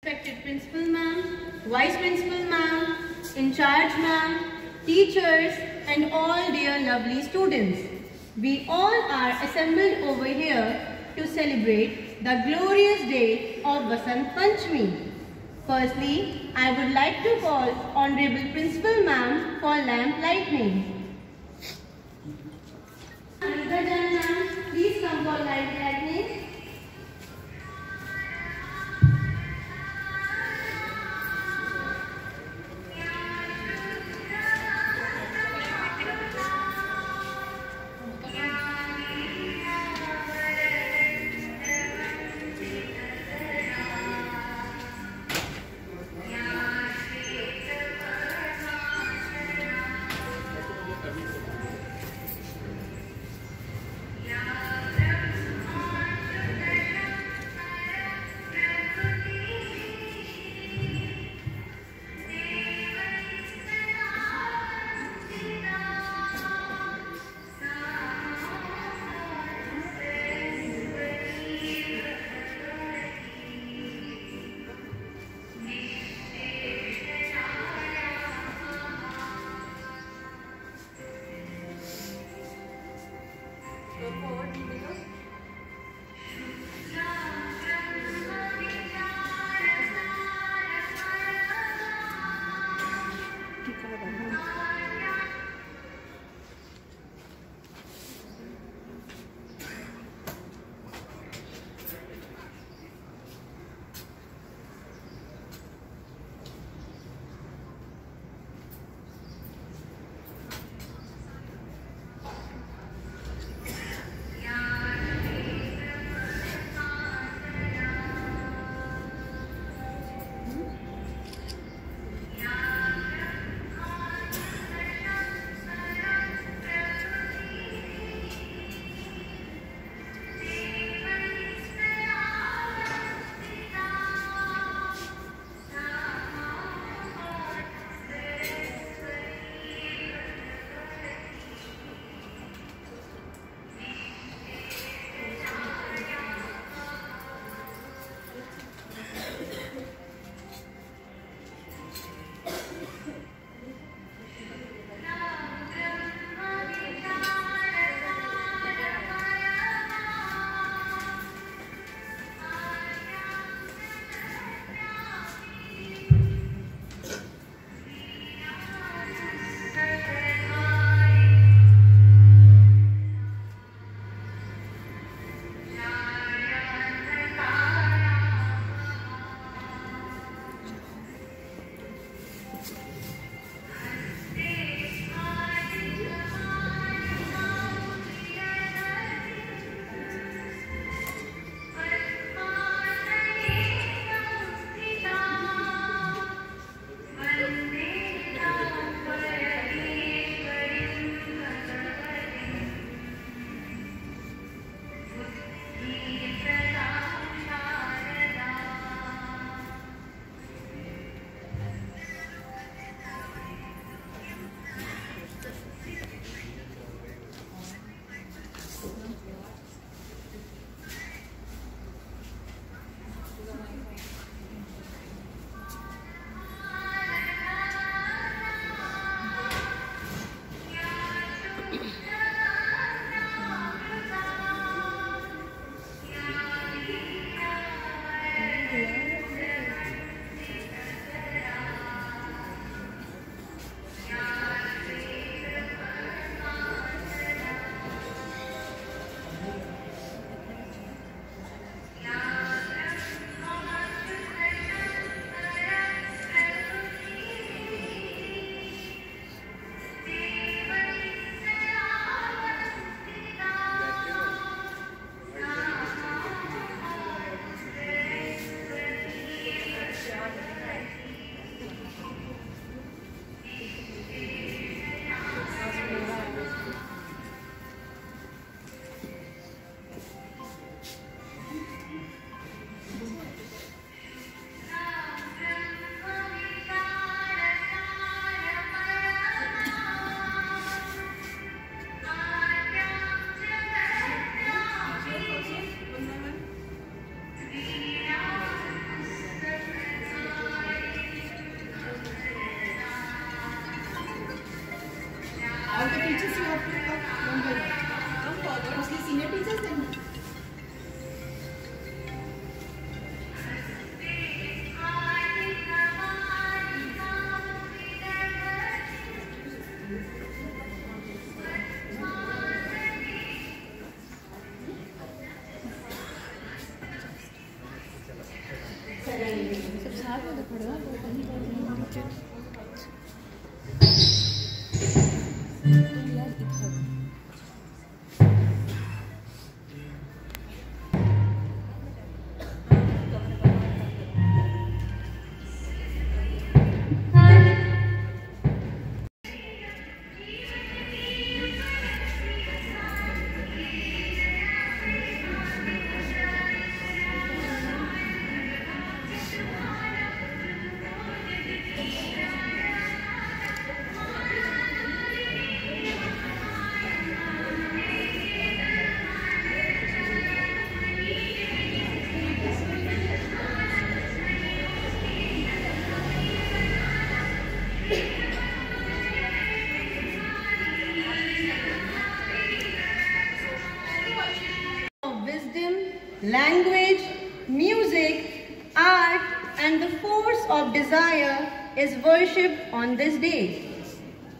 Respected Principal Ma'am, Vice Principal Ma'am, In Charge Ma'am, teachers and all dear lovely students. We all are assembled over here to celebrate the glorious day of Vasant Panchami. Firstly, I would like to call Honorable Principal Ma'am for lamp lighting. Anita Jan Ma'am, please come for lamp lighting. Language, music, art, and the force of desire is worshipped on this day.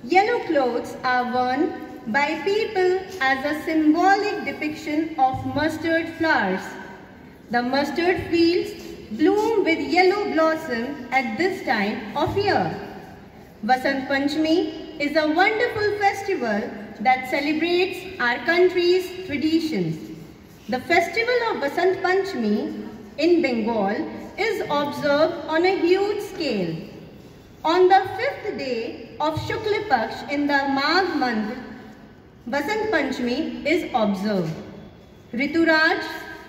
Yellow clothes are worn by people as a symbolic depiction of mustard flowers. The mustard fields bloom with yellow blossom at this time of year. Vasant Panchami is a wonderful festival that celebrates our country's traditions. The festival of Vasant Panchami in Bengal is observed on a huge scale. On the 5th day of Shukla Paksh in the Magh month, Vasant Panchami is observed. Rituraj,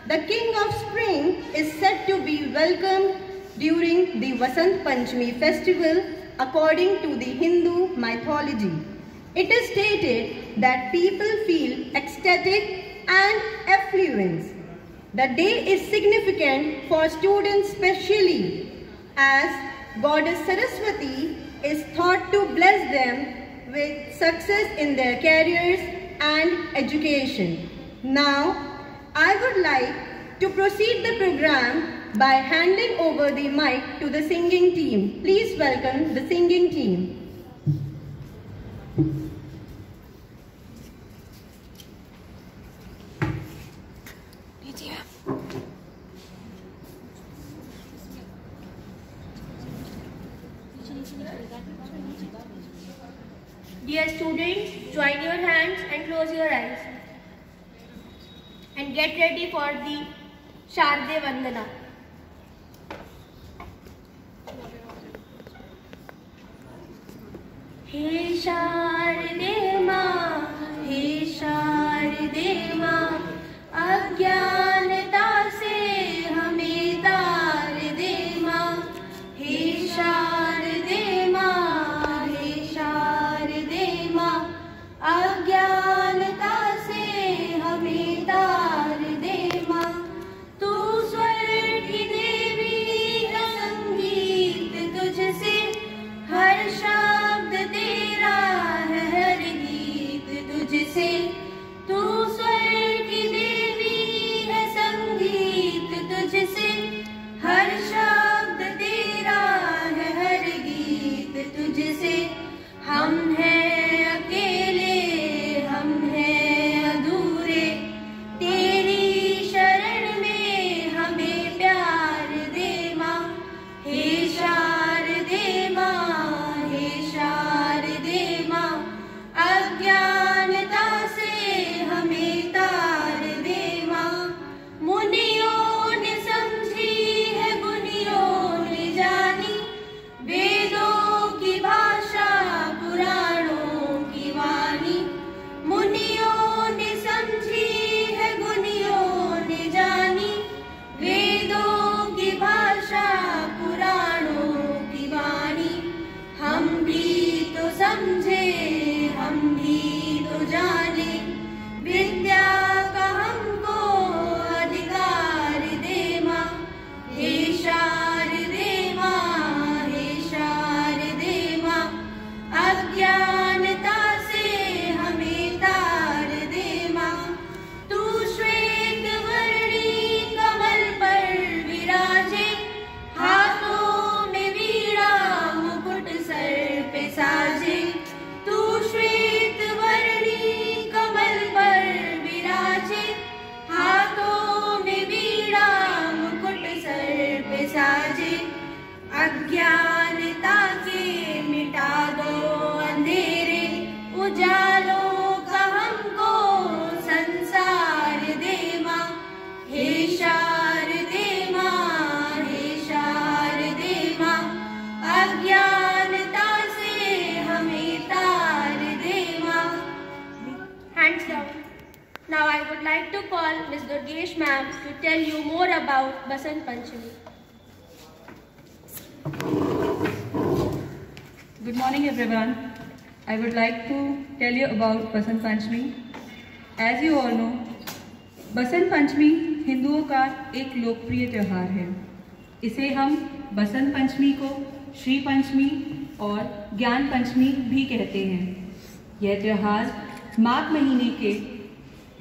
the king of spring, is said to be welcomed during the Vasant Panchami festival according to the Hindu mythology. It is stated that people feel ecstatic and affluence. The day is significant for students especially, as Goddess Saraswati is thought to bless them with success in their careers and education. Now, I would like to proceed the program by handing over the mic to the singing team. Please welcome the singing team. Dear students, join your hands and close your eyes and get ready for the Sharde Vandana. He Sharde Ma, He Sharde Ma, अज्ञानता से हमें तार दे माँ, हे शारदे माँ, हे शारदे माँ, अज्ञानता से हमें तार दे माँ। तू स्वर की देवी है, संगीत तुझसे, हर शब्द तेरा है, हर गीत तुझसे। तू स्वर की देवी है, अज्ञानता के मिटा दो अंधेरे, उजालों का हमको संसार दे माँ। हे शारदे माँ, हे शारदे माँ, अज्ञानता से हमें तार दे माँ। Hands down. Now I would like to call Ms. Durgesh ma'am to tell you more about Basant Panchami. Good morning everyone. I would like to tell you about Basant Panchami. As you all know, Basant Panchami हिंदुओं का एक लोकप्रिय त्यौहार है। इसे हम बसंत पंचमी को श्री पंचमी और ज्ञान पंचमी भी कहते हैं। यह त्यौहार माघ महीने के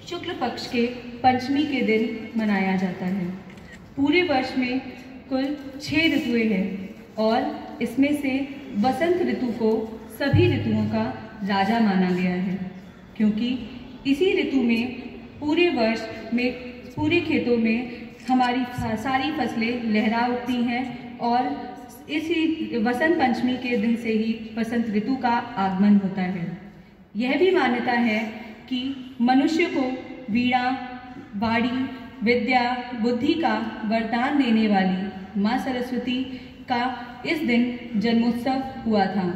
शुक्ल पक्ष के पंचमी के दिन मनाया जाता है। पूरे वर्ष में कुल 6 ऋतुएं हैं और इसमें से बसंत ऋतु को सभी ऋतुओं का राजा माना गया है, क्योंकि इसी ऋतु में पूरे वर्ष में पूरे खेतों में हमारी सारी फसलें लहरा उठती हैं और इसी बसंत पंचमी के दिन से ही बसंत ऋतु का आगमन होता है। यह भी मान्यता है कि मनुष्य को वीणा, वाणी, विद्या, बुद्धि का वरदान देने वाली माँ सरस्वती का इस दिन जन्मोत्सव हुआ था।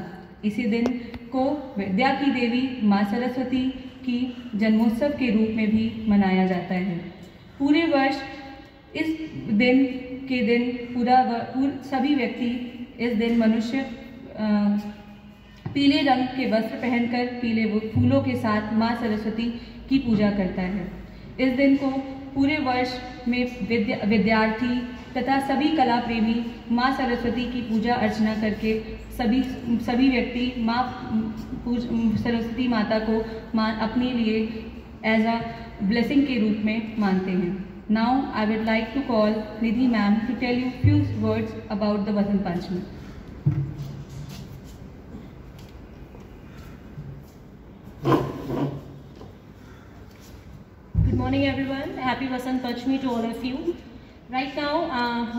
इसी दिन को विद्या की देवी माँ सरस्वती की जन्मोत्सव के रूप में भी मनाया जाता है। पूरे वर्ष इस दिन के दिन सभी व्यक्ति इस दिन मनुष्य पीले रंग के वस्त्र पहनकर पीले फूलों के साथ माँ सरस्वती की पूजा करता है। इस दिन को पूरे वर्ष में विद्यार्थी तथा सभी कला प्रेमी माँ सरस्वती की पूजा अर्चना करके सभी व्यक्ति माँ सरस्वती माता को अपने लिए एज अ ब्लेसिंग के रूप में मानते हैं। Now I would like to call Nidhi ma'am to tell you few words about the Basant Panchami. Good morning everyone. Happy Basant Panchami to all of you. Right now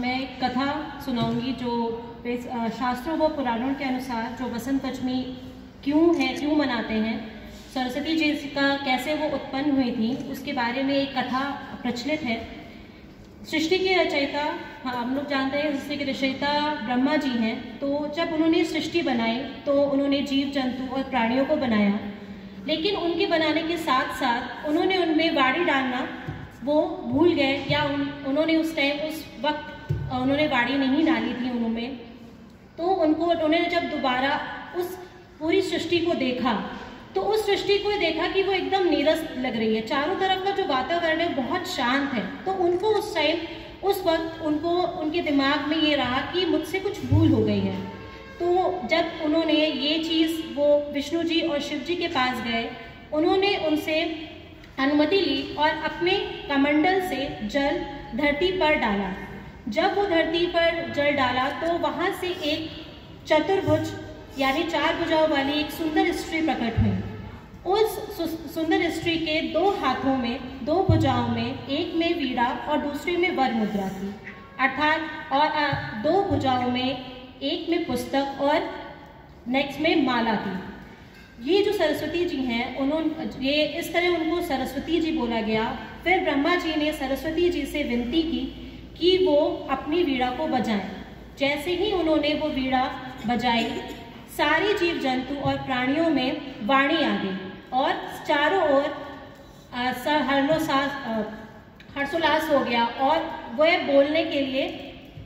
मैं एक कथा सुनाऊंगी जो शास्त्रों व पुराणों के अनुसार जो बसंत पंचमी क्यों मनाते हैं, सरस्वती जी का कैसे वो उत्पन्न हुई थी, उसके बारे में एक कथा प्रचलित है। सृष्टि के रचयिता हम लोग जानते हैं सृष्टि के रचयिता ब्रह्मा जी हैं। तो जब उन्होंने सृष्टि बनाई तो उन्होंने जीव जंतु और प्राणियों को बनाया, लेकिन उनके बनाने के साथ साथ उन्होंने उनमें वाणी डालना वो भूल गए, या उन्होंने उस वक्त उन्होंने वाणी नहीं डाली थी उनमें। तो उन्होंने जब दोबारा उस पूरी सृष्टि को देखा तो उस सृष्टि को देखा कि वो एकदम नीरस लग रही है, चारों तरफ का जो वातावरण है बहुत शांत है। तो उनको उस वक्त उनके दिमाग में ये रहा कि मुझसे कुछ भूल हो गई है। तो जब उन्होंने ये चीज़ वो विष्णु जी और शिव जी के पास गए, उन्होंने उनसे अनुमति ली और अपने कमंडल से जल धरती पर डाला। जब वो धरती पर जल डाला तो वहाँ से एक चतुर्भुज यानी 4 भुजाओं वाली एक सुंदर स्त्री प्रकट हुई। उस सुंदर स्त्री के 2 हाथों में 2 भुजाओं में, एक में वीणा और दूसरी में वर मुद्रा थी, अर्थात और 2 भुजाओं में, एक में पुस्तक और नेक्स्ट में माला थी। ये जो सरस्वती जी हैं ये इस तरह उनको सरस्वती जी बोला गया। फिर ब्रह्मा जी ने सरस्वती जी से विनती की कि वो अपनी वीणा को बजाएं। जैसे ही उन्होंने वो वीणा बजाई, सारे जीव जंतु और प्राणियों में वाणी आ गई और चारों ओर हर्षोल्लास हो गया और वह बोलने के लिए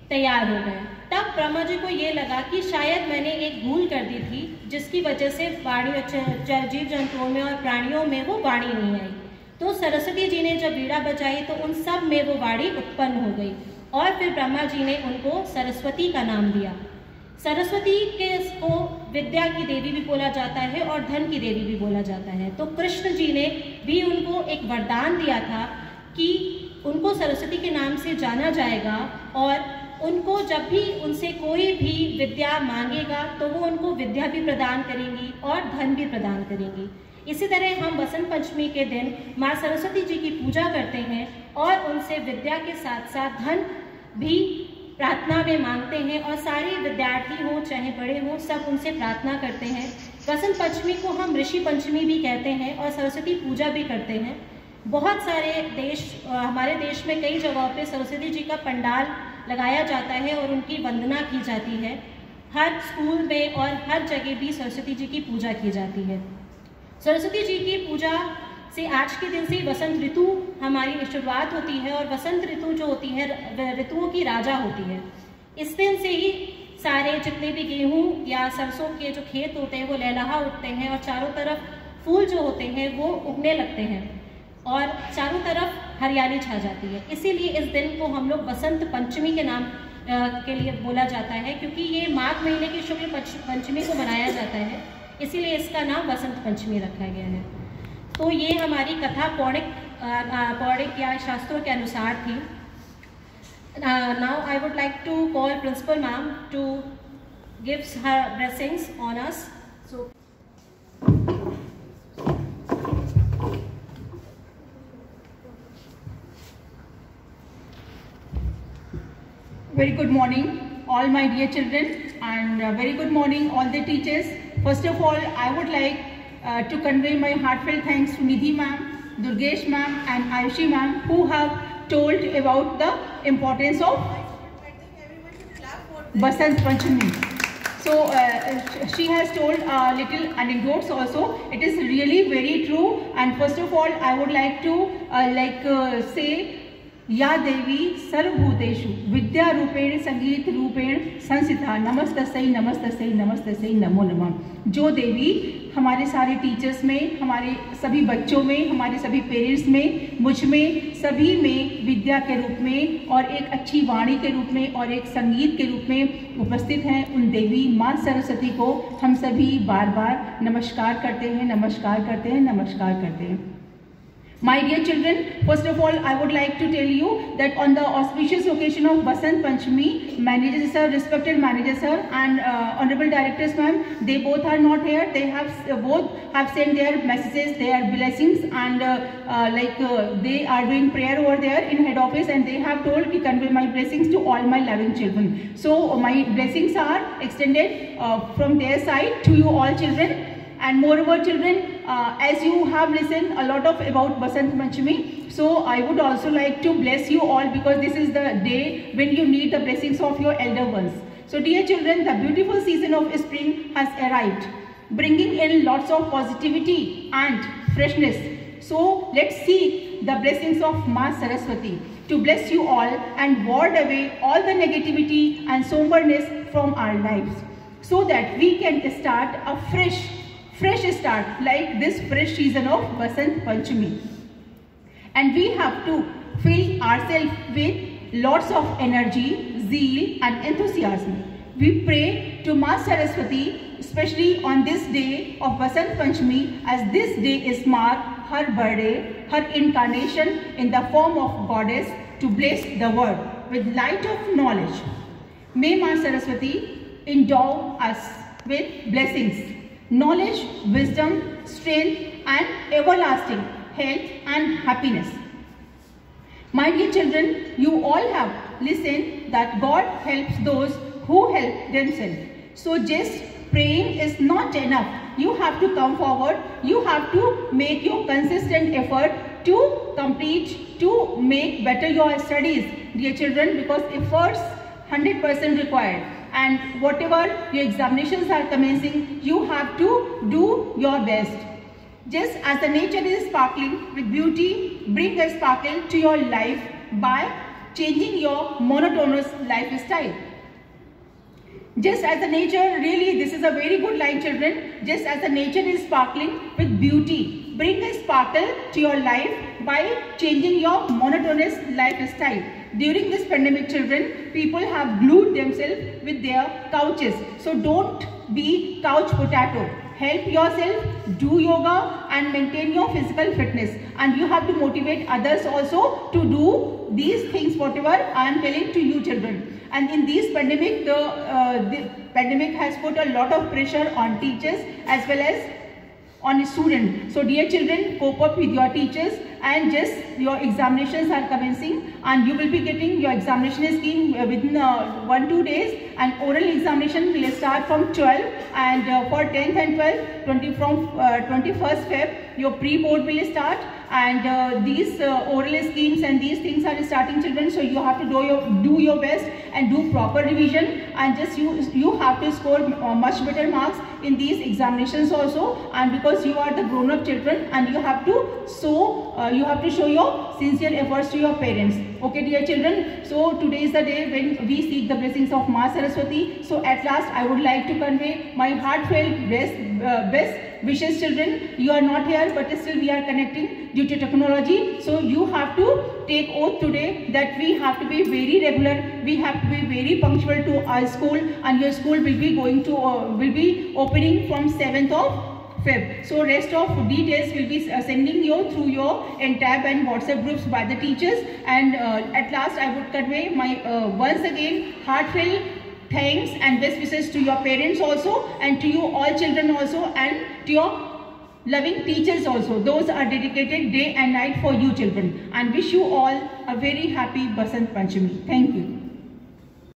तैयार हो गए। तब ब्रह्मा जी को ये लगा कि शायद मैंने एक भूल कर दी थी, जिसकी वजह से वाणी जीव जंतुओं में और प्राणियों में वो वाणी नहीं आई। तो सरस्वती जी ने जब वीणा बजाई तो उन सब में वो वाणी उत्पन्न हो गई और फिर ब्रह्मा जी ने उनको सरस्वती का नाम दिया। सरस्वती को विद्या की देवी भी बोला जाता है और धन की देवी भी बोला जाता है। तो कृष्ण जी ने भी उनको एक वरदान दिया था कि उनको सरस्वती के नाम से जाना जाएगा और उनको जब भी उनसे कोई भी विद्या मांगेगा तो वो उनको विद्या भी प्रदान करेंगी और धन भी प्रदान करेंगी। इसी तरह हम बसंत पंचमी के दिन माँ सरस्वती जी की पूजा करते हैं और उनसे विद्या के साथ साथ धन भी प्रार्थना में मांगते हैं और सारे विद्यार्थी हों चाहे बड़े हों सब उनसे प्रार्थना करते हैं। बसंत पंचमी को हम ऋषि पंचमी भी कहते हैं और सरस्वती पूजा भी करते हैं। बहुत सारे हमारे देश में कई जगहों पे सरस्वती जी का पंडाल लगाया जाता है और उनकी वंदना की जाती है। हर स्कूल में और हर जगह भी सरस्वती जी की पूजा की जाती है। सरस्वती जी की पूजा से आज के दिन से वसंत ऋतु हमारी शुरुआत होती है और वसंत ऋतु जो होती है ऋतुओं की राजा होती है। इस दिन से ही सारे जितने भी गेहूं या सरसों के जो खेत होते हैं वो लहलहा उठते हैं और चारों तरफ फूल जो होते हैं वो उगने लगते हैं और चारों तरफ हरियाली छा जाती है। इसीलिए इस दिन को हम लोग बसंत पंचमी के नाम के लिए बोला जाता है, क्योंकि ये माघ महीने की शुक्ल पंचमी को मनाया जाता है, इसीलिए इसका नाम बसंत पंचमी रखा गया है। तो ये हमारी कथा पौराणिक या शास्त्रों के अनुसार थी। Now I would like to call Principal Ma'am to give her blessings on us. So. Very good morning all my dear children, and very good morning all the teachers. First of all, I would like to convey my heartfelt thanks to Nidhi ma'am, Durgesh ma'am and Ayushi ma'am, who have told about the importance of Basant Panchami. So she has told little anecdotes also. It is really very true, and first of all I would like to say या देवी सर्वभूतेषु विद्या रूपेण संगीत रूपेण संस्थिता नमस्तस्यै नमस्तस्यै नमस्तस्यै नमो नमः। जो देवी हमारे सारे टीचर्स में, हमारे सभी बच्चों में, हमारे सभी पेरेंट्स में, मुझ में, सभी में विद्या के रूप में और एक अच्छी वाणी के रूप में और एक संगीत के रूप में उपस्थित हैं, उन देवी माँ सरस्वती को हम सभी बार बार नमस्कार करते हैं, नमस्कार करते हैं, नमस्कार करते हैं। My dear children, first of all I would like to tell you that on the auspicious occasion of Basant Panchami, managers sir, respected managers sir and honorable directors ma'am, they both are not here. They have both have sent their messages, their blessings, and they are doing prayer over there in head office, and they have told to convey my blessings to all my loving children. So my blessings are extended from their side to you all children. And moreover children, as you have listened a lot of about Basant Panchami, so I would also like to bless you all, because this is the day when you need the blessings of your elder ones. So dear children, the beautiful season of spring has arrived, bringing in lots of positivity and freshness. So let's seek the blessings of Ma Saraswati to bless you all and ward away all the negativity and somberness from our lives, so that we can start a fresh start like this fresh season of Basant Panchami. And we have to fill ourselves with lots of energy, zeal and enthusiasm. We pray to Ma Saraswati, especially on this day of Basant Panchami, as this day is marked her birthday, her incarnation in the form of goddess, to bless the world with light of knowledge. May Ma Saraswati endow us with blessings, knowledge, wisdom, strength and everlasting health and happiness. My dear children, you all have listened that God helps those who help themselves. So just praying is not enough. You have to come forward. You have to make your consistent effort to complete, to make better your studies, dear children, because efforts 100% required. And whatever your examinations are commencing, you have to do your best. Just as the nature is sparkling with beauty, bring a sparkle to your life by changing your monotonous lifestyle. Just as the nature, really this is a very good line children, just as the nature is sparkling with beauty, bring a sparkle to your life by changing your monotonous lifestyle. During this pandemic children, people have glued themselves with their couches. So don't be couch potato. Help yourself, do yoga and maintain your physical fitness. And you have to motivate others also to do these things whatever I am telling to you children. And in this pandemic, the pandemic has put a lot of pressure on teachers as well as on a student. So dear children, cope up with your teachers, and just your examinations are commencing, and you will be getting your examination scheme within 1-2 days, and oral examination will start from 12, and for 10th and 12th, from 21st Feb, your pre-board will start, and these oral schemes and these things are starting, children. So you have to do your best and do proper revision, and just you have to score much better marks in these examinations also, and because you are the grown-up children, and you have to show your sincere efforts to your parents. Okay, dear children, so today is the day when we seek the blessings of Ma Saraswati. So at last I would like to convey my heartfelt best wishes, children. You are not here, but still we are connecting due to technology. So you have to take oath today that we have to be very regular, we have to be very punctual to our school, and your school will be opening from 7th of Feb. So rest of details will be sending you through your tab and WhatsApp groups by the teachers. And at last I would convey my once again heartfelt thanks and best wishes to your parents also, and to you all children also, and to your loving teachers also. Those are dedicated day and night for you children, and wish you all a very happy Basant Panchami. Thank you.